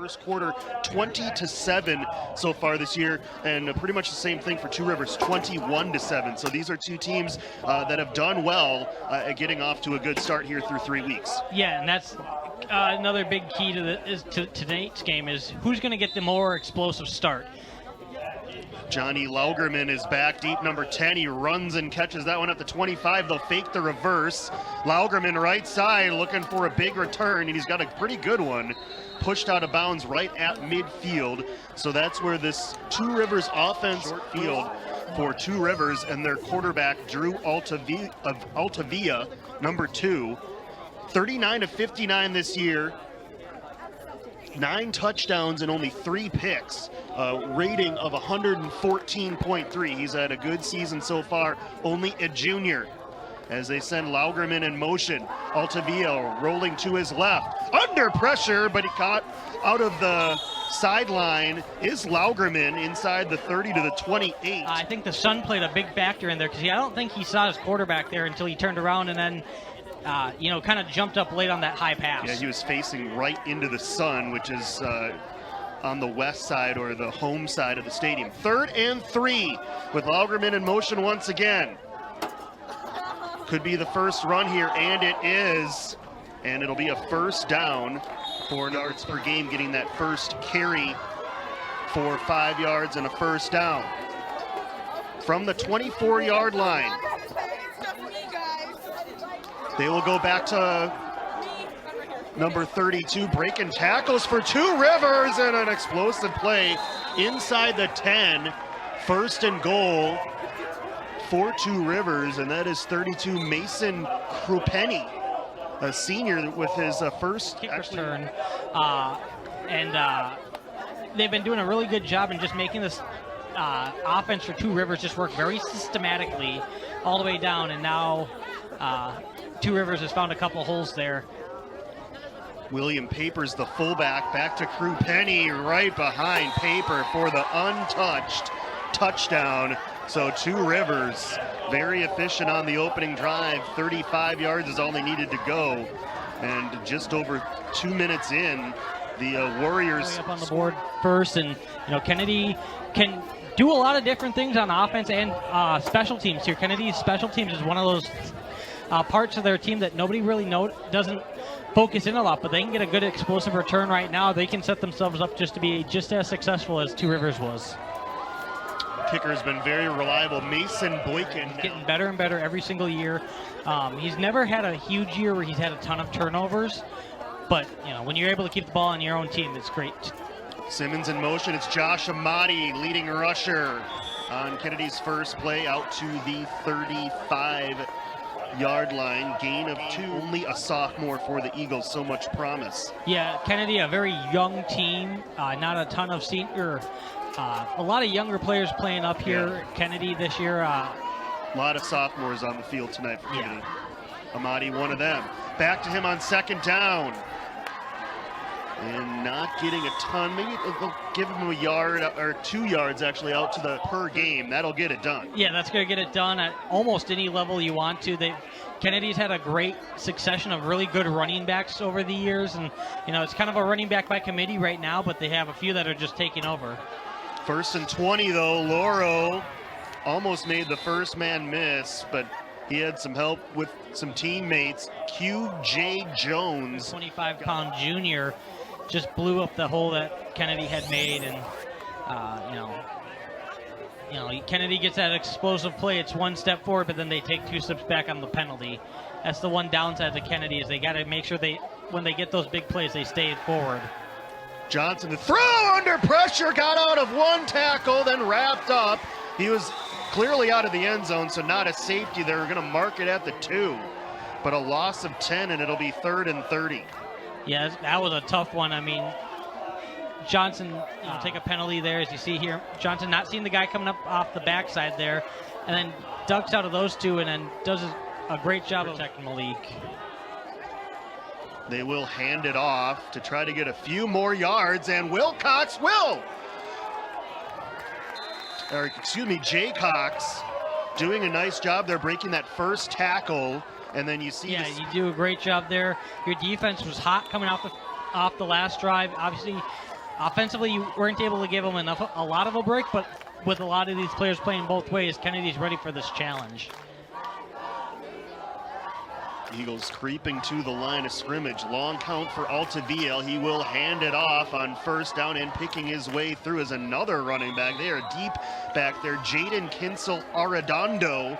first quarter, 20-7 so far this year, and pretty much the same thing for Two Rivers, 21-7. So these are two teams that have done well at getting off to a good start here through 3 weeks. Yeah, and that's another big key to tonight's game is who's going to get the more explosive start. Johnny Laugerman is back deep, number 10. He runs and catches that one at the 25. They'll fake the reverse. Laugerman right side looking for a big return, and he's got a pretty good one. Pushed out of bounds right at midfield. So that's where this Two Rivers offense short field for Two Rivers and their quarterback, Drew Altavia, number 2. 39-59 this year. 9 touchdowns and only 3 picks. Rating of 114.3. He's had a good season so far, only a junior. As they send Laugerman in motion. Altavia rolling to his left. Under pressure, but he caught out of the sideline. Is Laugerman inside the 30 to the 28. I think the sun played a big factor in there because I don't think he saw his quarterback there until he turned around and then kind of jumped up late on that high pass. Yeah, he was facing right into the sun, which is on the west side or the home side of the stadium. 3rd and 3 with Laugerman in motion once again. Could be the first run here, and it is. And it'll be a first down. 4 yards per game, getting that first carry for 5 yards and a first down. From the 24-yard line. They will go back to number 32, breaking tackles for Two Rivers, and an explosive play inside the 10. 1st and goal for Two Rivers, and that is 32 Mason Krupenny, a senior with his first kick return. They've been doing a really good job in just making this offense for Two Rivers just work very systematically all the way down, and now Two Rivers has found a couple holes there. William Papers, the fullback, back to Krupenny, right behind Paper for the untouched touchdown. So Two Rivers, very efficient on the opening drive. 35 yards is all they needed to go. And just over 2 minutes in, the Warriors up on the board first, and Kennedy can do a lot of different things on offense and special teams here. Kennedy's special teams is one of those parts of their team that nobody really doesn't focus in a lot, but they can get a good explosive return right now. They can set themselves up just to be just as successful as Two Rivers was. Kicker has been very reliable. Mason Boykin. He's getting better and better every single year. He's never had a huge year where he's had a ton of turnovers, but when you're able to keep the ball on your own team, it's great. Simmons in motion. It's Josh Amati, leading rusher on Kennedy's first play, out to the 35-yard line. Gain of 2. Only a sophomore for the Eagles. So much promise. Yeah, Kennedy, a very young team. Not a ton of senior. A lot of younger players playing up here. Yeah. Kennedy this year. A lot of sophomores on the field tonight for Kennedy. Amati, one of them. Back to him on 2nd down. And not getting a ton. Maybe they'll give him a yard or 2 yards actually out to the per game. That'll get it done. Yeah, that's going to get it done at almost any level you want to. Kennedy's had a great succession of really good running backs over the years, and it's kind of a running back by committee right now, but they have a few that are just taking over. 1st and 20 though. Loro almost made the first man miss, but he had some help with some teammates. Q.J. Jones, 25-pound junior, just blew up the hole that Kennedy had made, and Kennedy gets that explosive play. It's 1 step forward, but then they take 2 steps back on the penalty. That's the one downside to Kennedy, is they got to make sure when they get those big plays, they stay forward. Johnson, the throw under pressure, got out of 1 tackle, then wrapped up. He was clearly out of the end zone, so not a safety. They were going to mark it at the 2, but a loss of 10, and it'll be 3rd and 30. Yeah, that was a tough one. I mean, Johnson take a penalty there, as you see here. Johnson not seeing the guy coming up off the backside there, and then ducks out of those 2, and then does a great job of protecting Malik. They will hand it off to try to get a few more yards, and Wilcox will. Jay Cox doing a nice job there, breaking that first tackle, and then you see. Yeah, you do a great job there. Your defense was hot coming off the off the last drive. Obviously, offensively, you weren't able to give them a lot of a break, but with a lot of these players playing both ways, Kennedy's ready for this challenge. Eagles creeping to the line of scrimmage. Long count for Altavia. He will hand it off on first down, and picking his way through is another running back. They are deep back there. Jaden Kinsel Arredondo,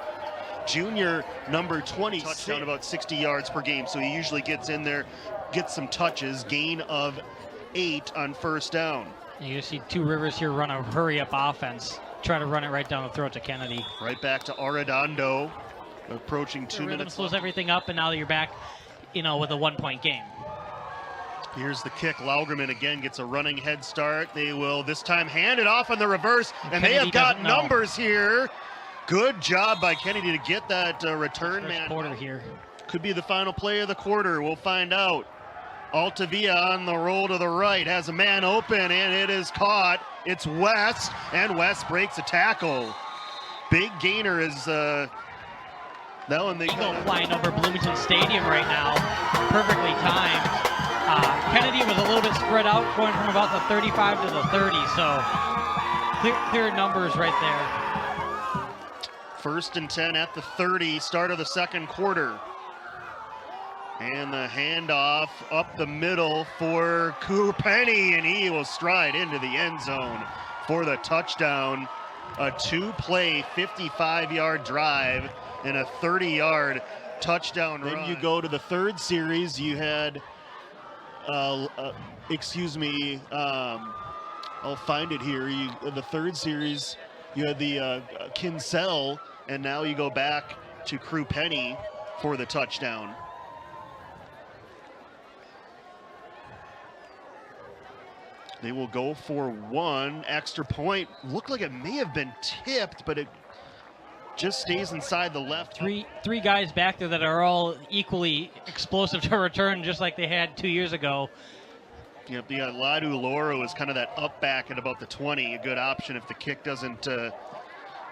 junior, number 20. Touchdown about 60 yards per game, so he usually gets in there, gets some touches. Gain of 8 on first down. You see Two Rivers here run a hurry-up offense. Try to run it right down the throat to Kennedy. Right back to Arredondo. Approaching 2 minutes. Slows everything up, and now you're back, with a 1-point game. Here's the kick. Laugerman again gets a running head start. They will this time hand it off on the reverse, and they have got numbers here. Good job by Kennedy to get that return man. Quarter here. Could be the final play of the quarter. We'll find out. Altavia on the roll to the right, has a man open, and it is caught. It's West, and West breaks a tackle. Big gainer is that one. They go flying over Bloomington Stadium right now, perfectly timed. Kennedy was a little bit spread out, going from about the 35 to the 30, so clear numbers right there. 1st and 10 at the 30, start of the second quarter. And the handoff up the middle for Penny, and he will stride into the end zone for the touchdown. A 2-play, 55-yard drive and a 30-yard touchdown run. Then you go to the third series. You had, I'll find it here. The third series, you had the Kinsell, and now you go back to Penny for the touchdown. They will go for one extra point. Looked like it may have been tipped, but it just stays inside the left. Three guys back there that are all equally explosive to return, just like they had 2 years ago. Yep, yeah, Ladu Loro is kind of that up back at about the 20. A good option if the kick doesn't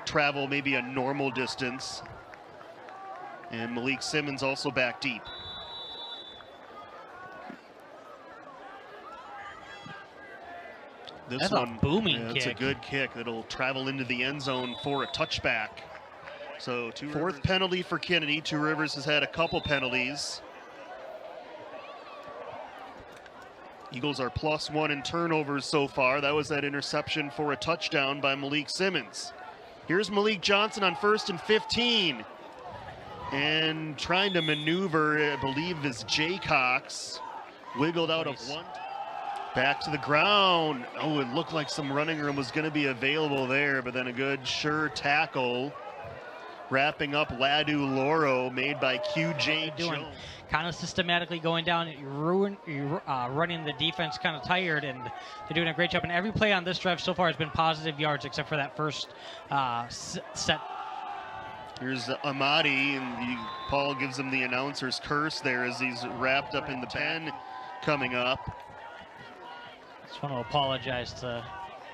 travel maybe a normal distance. And Malik Simmons also back deep. That's a booming kick. It's a good kick that'll travel into the end zone for a touchback. So fourth penalty for Kennedy. Two Rivers has had a couple penalties. Eagles are +1 in turnovers so far. That was that interception for a touchdown by Malik Simmons. Here's Malik Johnson on 1st and 15. And trying to maneuver, I believe, is Jay Cox. Wiggled out of one. Back to the ground. Oh, it looked like some running room was going to be available there, but then a good, sure tackle. Wrapping up Ladu Loro, made by QJ Jones. Kind of systematically going down. You're running the defense kind of tired, and they're doing a great job. And every play on this drive so far has been positive yards, except for that first set. Here's Amadi, and Paul gives him the announcer's curse there as he's wrapped up in the pen coming up. Just want to apologize to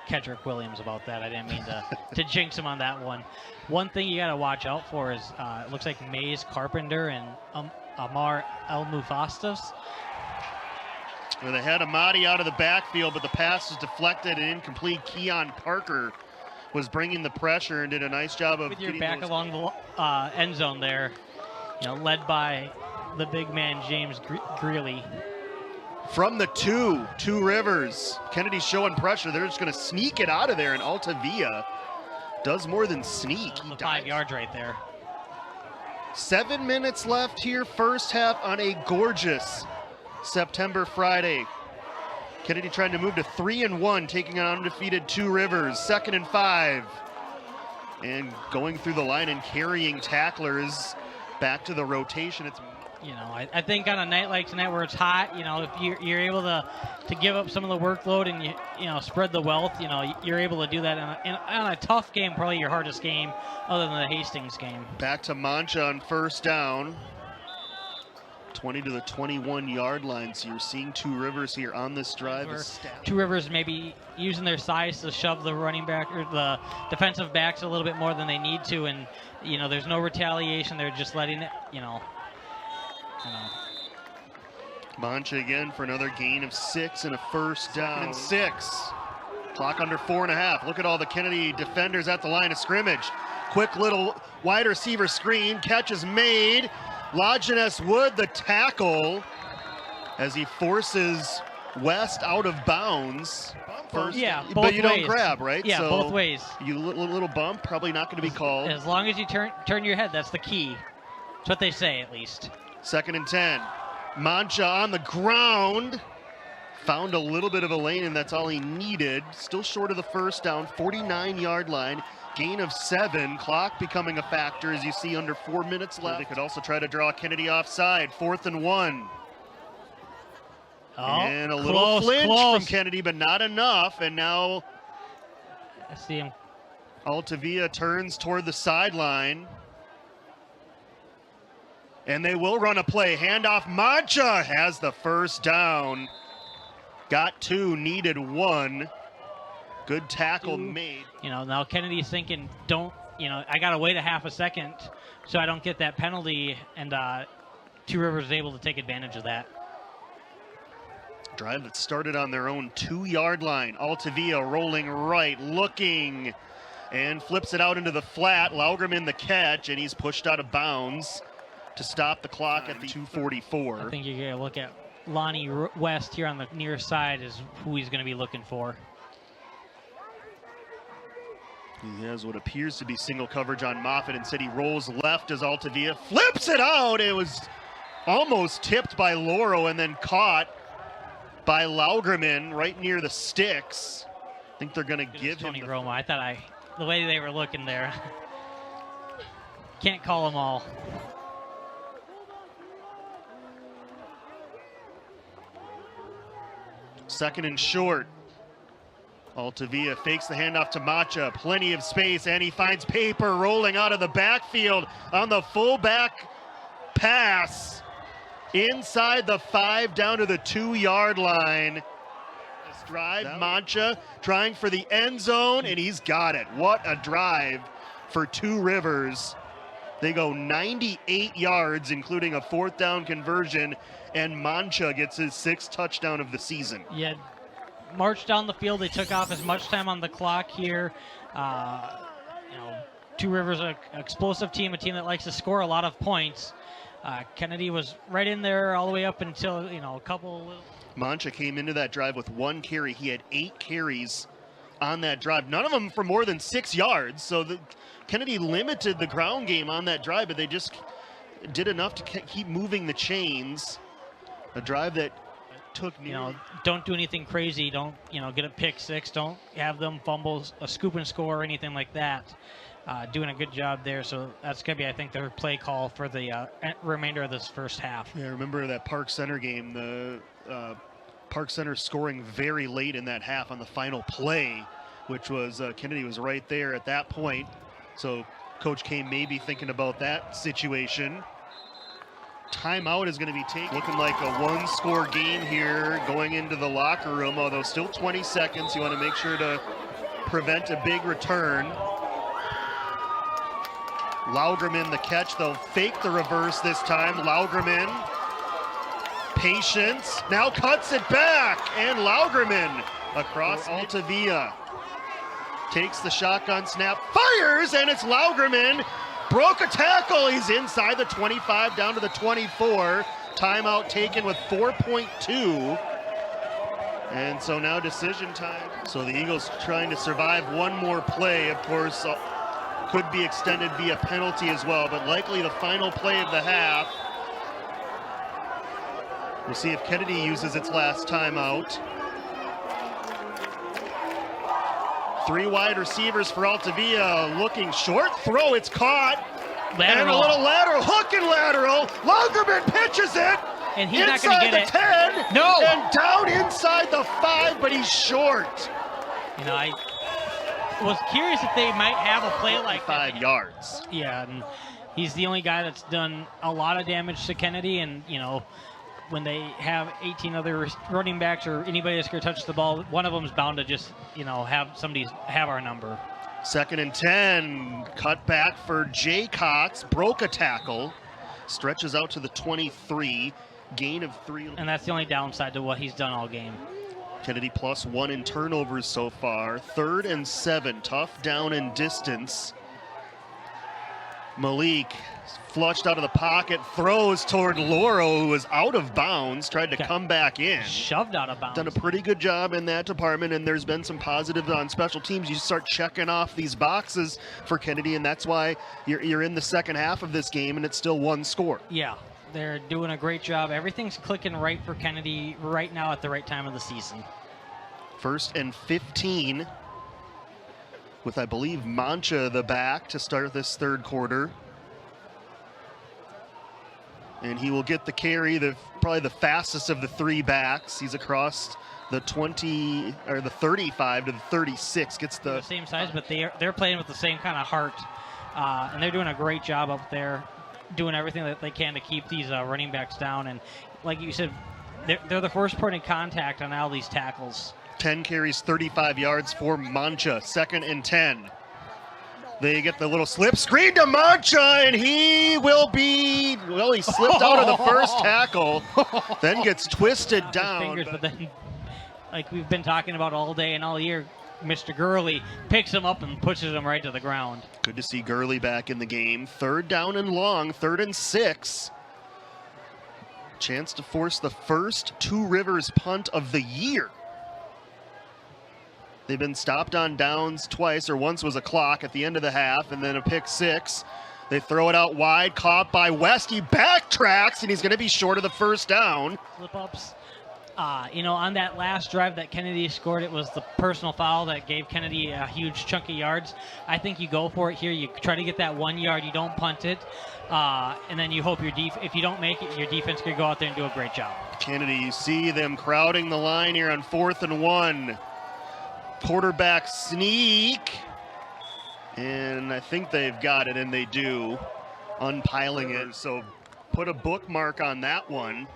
Kedrick Williams about that. I didn't mean to jinx him on that one. One thing you got to watch out for is it looks like Mays Carpenter and Amar El Mufastas. Well, they had Amadi out of the backfield, but the pass was deflected and incomplete. Keon Parker was bringing the pressure and did a nice job of with your back along the end zone there, led by the big man James Greeley. From the Two Rivers. Kennedy showing pressure. They're just going to sneak it out of there, and Altavia does more than sneak. He 5 yards right there. 7 minutes left here, first half on a gorgeous September Friday. Kennedy trying to move to 3-1, taking on undefeated Two Rivers. 2nd and 5. And going through the line and carrying tacklers back to the rotation. It's I think on a night like tonight where it's hot, if you're able to give up some of the workload and you spread the wealth, you're able to do that on a tough game, probably your hardest game other than the Hastings game. Back to Mancha on first down. 20 to the 21-yard line. So you're seeing Two Rivers here on this drive. Two Rivers maybe using their size to shove the running back or the defensive backs a little bit more than they need to, and there's no retaliation. They're just letting it, Mancha again for another gain of 6 and a first down. And 6. Clock under 4.5. Look at all the Kennedy defenders at the line of scrimmage. Quick little wide receiver screen. Catch is made. Lajeunesse Wood, the tackle, as he forces West out of bounds. First, yeah, both but you ways. don't grab, right? Yeah, so both ways. You little bump, probably not going to be called. As long as you turn your head, that's the key. That's what they say, at least. 2nd and 10. Mancha on the ground. Found a little bit of a lane, and that's all he needed. Still short of the first down, 49-yard line. Gain of 7. Clock becoming a factor as you see under 4 minutes left. They could also try to draw Kennedy offside. 4th and 1. Oh, and a little flinch from Kennedy, but not enough. And now I see him. Altavia turns toward the sideline. And they will run a play. Handoff. Mancha has the first down. Got 2, needed 1. Good tackle made. You know, now Kennedy's thinking, I got to wait a half a second so I don't get that penalty. And Two Rivers is able to take advantage of that. Drive that started on their own 2-yard line. Altavia rolling right, looking, and flips it out into the flat. Laugerman the catch, and he's pushed out of bounds to stop the clock at the 2:44. I think you're going to look at Lonnie West here on the near side is who he's going to be looking for. He has what appears to be single coverage on Moffitt. Instead, he rolls left as Altavia flips it out. It was almost tipped by Loro and then caught by Laugerman right near the sticks. I think they're going to give him Tony Roma. I thought the way they were looking there. Can't call them all. Second and short. Altavia fakes the handoff to Mancha. Plenty of space, and he finds Paper rolling out of the backfield on the fullback pass. Inside the 5, down to the 2-yard line. This drive, Mancha trying for the end zone, and he's got it. What a drive for Two Rivers. They go 98 yards, including a 4th down conversion, and Mancha gets his 6th touchdown of the season. Yeah, marched down the field. They took off as much time on the clock here. Two Rivers, an explosive team, a team that likes to score a lot of points. Kennedy was right in there all the way up until, a couple. Mancha came into that drive with 1 carry. He had 8 carries on that drive, none of them for more than 6 yards. So Kennedy limited the ground game on that drive, but they just did enough to keep moving the chains. A drive that took don't do anything crazy. Don't get a pick 6. Don't have them fumbles, a scoop and score or anything like that. Doing a good job there. So that's gonna be, I think, their play call for the remainder of this first half. Yeah, remember that Park Center game. The Park Center scoring very late in that half on the final play, which was Kennedy was right there at that point. So Coach K may be thinking about that situation. Timeout is going to be taken. Looking like a 1-score game here going into the locker room, although still 20 seconds. You want to make sure to prevent a big return. Laugerman the catch. They'll fake the reverse this time. Laugerman, patience, now cuts it back, and Laugerman across Altavia. Takes the shotgun snap, fires, and it's Laugerman. Broke a tackle. He's inside the 25, down to the 24. Timeout taken with 4.2. And so now decision time. So the Eagles trying to survive one more play. Of course, could be extended via penalty as well, but likely the final play of the half. We'll see if Kennedy uses its last timeout. 3 wide receivers for Altavia, looking short throw, it's caught. Lateral. And a little lateral, hook and lateral. Laugerman pitches it. And he's not going to get it. Inside the 10. No. And down inside the 5, but he's short. I was curious if they might have a play like 5 yards. Yeah, and he's the only guy that's done a lot of damage to Kennedy, and, when they have 18 other running backs or anybody that's going to touch the ball, one of them is bound to just, have somebody have our number. 2nd and 10, cut back for Jay Cox, broke a tackle, stretches out to the 23, gain of 3. And that's the only downside to what he's done all game. Kennedy +1 in turnovers so far. 3rd and 7, tough down and distance. Malik flushed out of the pocket, throws toward Lauro, who was out of bounds, tried to come back in. Shoved out of bounds. Done a pretty good job in that department, and there's been some positives on special teams. You start checking off these boxes for Kennedy, and that's why you're in the second half of this game, and it's still 1 score. Yeah, they're doing a great job. Everything's clicking right for Kennedy right now at the right time of the season. 1st and 15. With, I believe, Mancha the back to start this 3rd quarter. And he will get the carry, probably the fastest of the 3 backs. He's across the 20 or the 35 to the 36. Gets the same size, but they're playing with the same kind of heart, and they're doing a great job up there, doing everything that they can to keep these running backs down. And like you said, they're the first point of contact on all these tackles. 10 carries, 35 yards for Mancha. 2nd and 10. They get the little slip screen to Mancha, and he will be, well, he slipped out of the first tackle, then gets twisted down. Fingers, but then, like we've been talking about all day and all year, Mr. Gurley picks him up and pushes him right to the ground. Good to see Gurley back in the game. 3rd down and long, 3rd and 6. Chance to force the first Two Rivers punt of the year. They've been stopped on downs twice, or once was a clock at the end of the half, and then a pick 6. They throw it out wide, caught by West. He backtracks, and he's going to be short of the first down. Slip-ups. On that last drive that Kennedy scored, it was the personal foul that gave Kennedy a huge chunk of yards. I think you go for it here. You try to get that 1 yard. You don't punt it. And then you hope if you don't make it, your defense can go out there and do a great job. Kennedy, you see them crowding the line here on 4th and 1. Quarterback sneak, and I think they've got it, and they do, unpiling it. So put a bookmark on that one.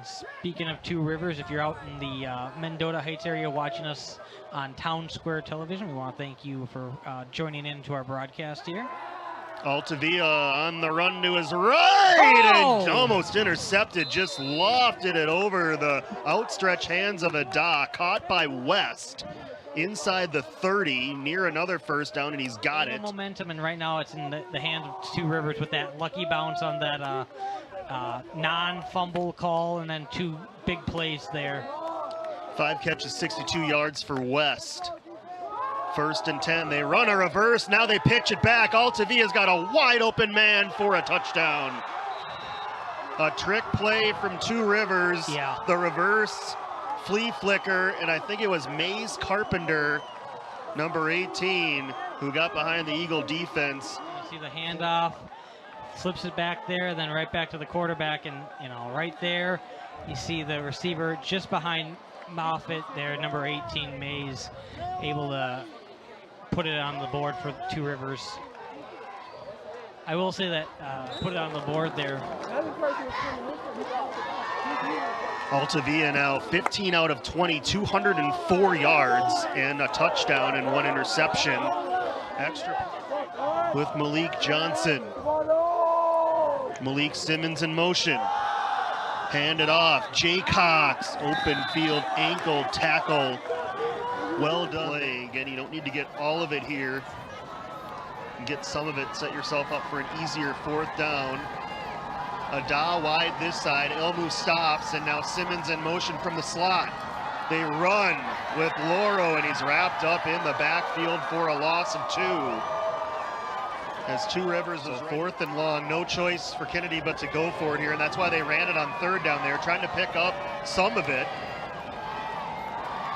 Speaking of Two Rivers, if you're out in the Mendota Heights area watching us on Town Square Television, we want to thank you for joining in to our broadcast here. Altavia on the run to his right, and almost intercepted, just lofted it over the outstretched hands of Ada, caught by West inside the 30, near another first down, and he's got it. Momentum, and right now it's in the hands of Two Rivers with that lucky bounce on that non-fumble call, and then 2 big plays there. 5 catches, 62 yards for West. 1st and 10, they run a reverse, now they pitch it back. Altavia's got a wide open man for a touchdown. A trick play from Two Rivers. Yeah. The reverse flea flicker, and I think it was Mays Carpenter, number 18, who got behind the Eagle defense. You see the handoff, flips it back there, then right back to the quarterback, and right there you see the receiver just behind Moffitt there, number 18, Mays, able to put it on the board for Two Rivers. I will say that put it on the board there. Altavia now 15 out of 20, 204 yards and a touchdown and 1 interception. Extra with Malik Johnson. Malik Simmons in motion. Hand it off. Jay Cox, open field ankle tackle. Well done. Again, you don't need to get all of it here. Get some of it, set yourself up for an easier 4th down. Ada wide this side, Elmu stops, and now Simmons in motion from the slot. They run with Lauro, and he's wrapped up in the backfield for a loss of 2. As Two Rivers is 4th and long, no choice for Kennedy but to go for it here, and that's why they ran it on 3rd down there, trying to pick up some of it.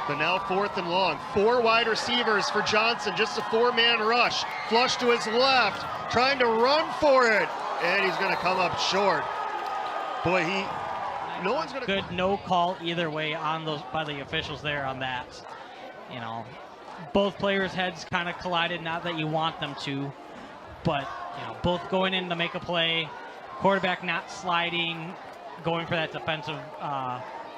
But now 4th and long, 4 wide receivers for Johnson, just a 4-man rush. Flush to his left, trying to run for it, and he's going to come up short. Boy, no one's going to. Good no call either way on those by the officials there on that. Both players' heads kind of collided, not that you want them to, but both going in to make a play. Quarterback not sliding, going for that defensive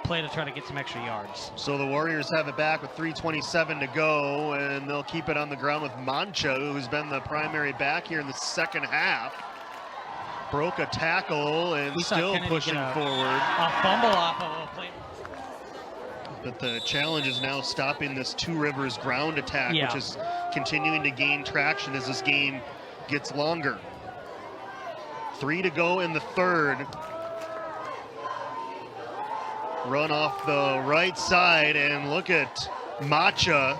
play to try to get some extra yards. So the Warriors have it back with 3:27 to go, and they'll keep it on the ground with Mancha, who's been the primary back here in the second half. broke a tackle and We saw still Kennedy pushing get forward. A fumble off of a play. But the challenge is now stopping this Two Rivers ground attack, which is continuing to gain traction as this game gets longer. 3 to go in the third. Run off the right side, and look at Macha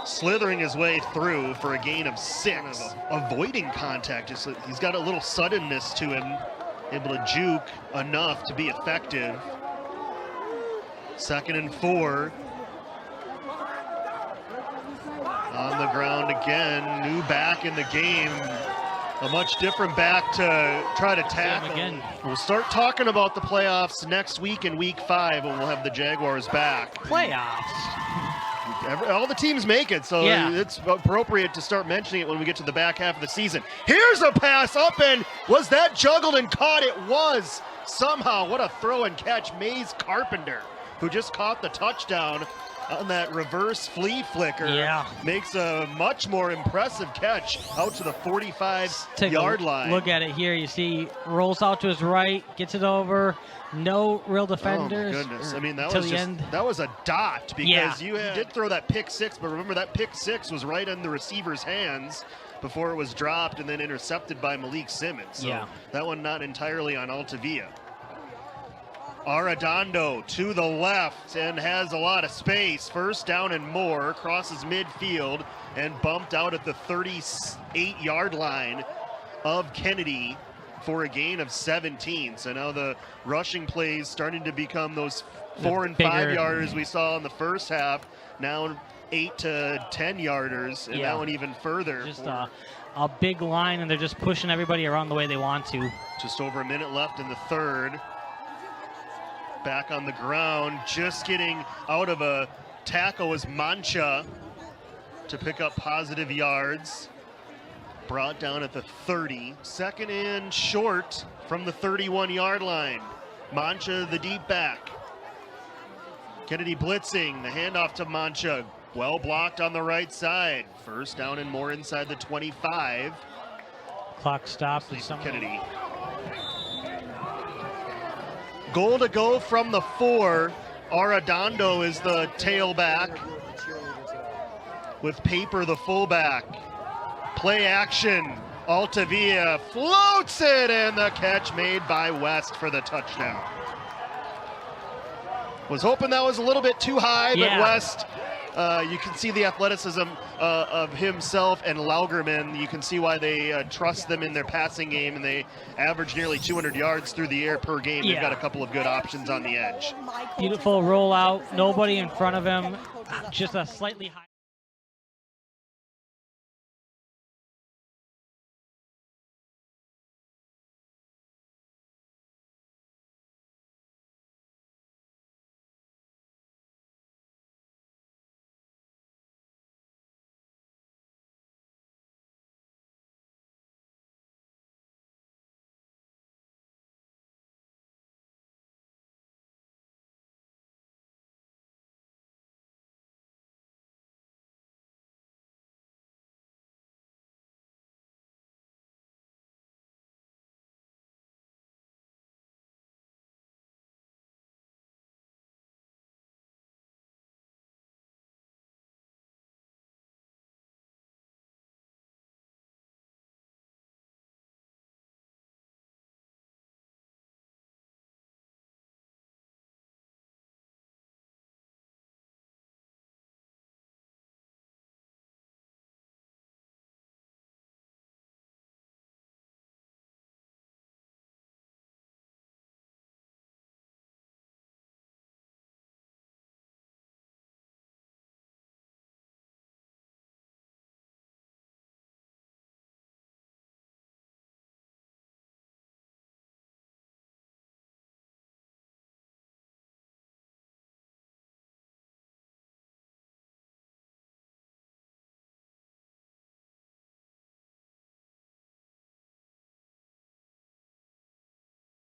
slithering his way through for a gain of 6. Avoiding contact, just he's got a little suddenness to him, able to juke enough to be effective. 2nd and 4. On the ground again, new back in the game. A much different back to try to tackle. Again. We'll start talking about the playoffs next week in week 5 when we'll have the Jaguars back. Playoffs. All the teams make it, so it's appropriate to start mentioning it when we get to the back half of the season. Here's a pass up, and was that juggled and caught? It was. Somehow, what a throw and catch. Maze Carpenter, who just caught the touchdown on that reverse flea flicker, makes a much more impressive catch out to the 45-yard line. Look at it here. You see, rolls out to his right, gets it over. No real defenders. Oh my goodness! I mean, that was a dot, because you did throw that pick 6, but remember that pick 6 was right in the receiver's hands before it was dropped and then intercepted by Malik Simmons. So that one not entirely on Altavia. Arredondo to the left and has a lot of space. 1st down and more, crosses midfield and bumped out at the 38-yard line of Kennedy for a gain of 17. So now the rushing plays starting to become those 4 and 5 yarders we saw in the first half. Now 8 to 10 yarders, and that one even further. Just a big line, and they're just pushing everybody around the way they want to. Just over a minute left in the third. Back on the ground, just getting out of a tackle was Mancha to pick up positive yards. Brought down at the 30. 2nd and short from the 31-yard line. Mancha, the deep back. Kennedy blitzing, the handoff to Mancha. Well blocked on the right side. 1st down and more inside the 25. Clock stopped. Kennedy. Goal to go from the 4. Arredondo is the tailback, with Paper the fullback. Play action. Altavia floats it, and the catch made by West for the touchdown. Was hoping that was a little bit too high, but West, you can see the athleticism of himself and Laugerman. You can see why they trust them in their passing game, and they average nearly 200 yards through the air per game. They've got a couple of good options on the edge. Beautiful rollout, nobody in front of him, just a slightly high.